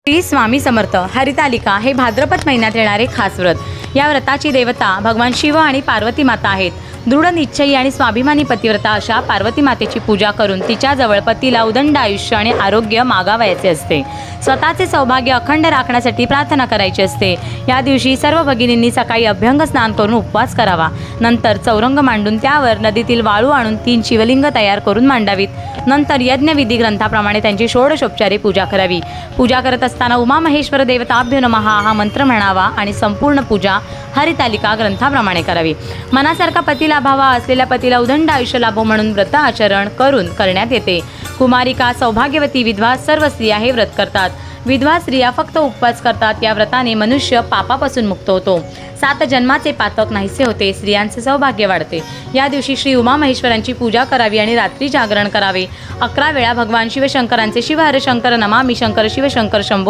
श्री स्वामी समर्थ हरितालिका हे भाद्रपद महिन्यात येणारे खास व्रत। या व्रताची देवता भगवान शिव आणि पार्वती माता आहेत। दृढ निश्चयी आणि स्वाभिमानी पतिव्रता अशा पार्वती मातेची पूजा करून तिच्याजवळ पतीला उदंड आयुष्य आणि आरोग्य मागावयाचे असते। स्वतःचे सौभाग्य अखंड राखण्यासाठी प्रार्थना करायची असते। या दिवशी सर्व भगिनींनी सकाळी अभ्यंग स्नान करून उपवास करावा। नंतर चौरंग मांडून त्यावर नदीतील वाळू आणून 3 शिवलिंग तयार करून मांडावीत। नंतर यज्ञविधी ग्रंथाप्रमाणे त्यांची षोडशोपचारी पूजा करावी। पूजा करत असताना उमा महेश्वर देवताभ्यो नमः हा मंत्र म्हणावा आणि संपूर्ण पूजा हरितालिका ग्रंथाप्रमाणे करावी। मनासारखा पती लाभावा असलेल्या पतीला उदंड आयुष्य लाभो म्हणून व्रत आचरण करून करण्यात येते। कुमारिका, सौभाग्यवती, विधवा सर्व स्त्रिया हे व्रत करतात। विधवा स्त्रिया फक्त उपवास करतात। या व्रताने मनुष्य पापापासून मुक्त होतो। 7 जन्माचे पातक नाहीसे होते। स्त्रियांचे सौभाग्य वाढते। या दिवशी श्री उमा महेश्वरांची पूजा करावी आणि रात्री जागरण करावे। 11 वेळा भगवान शिवशंकरांचे शिव हर शंकर नमामि शंकर शिव शंकर शंभो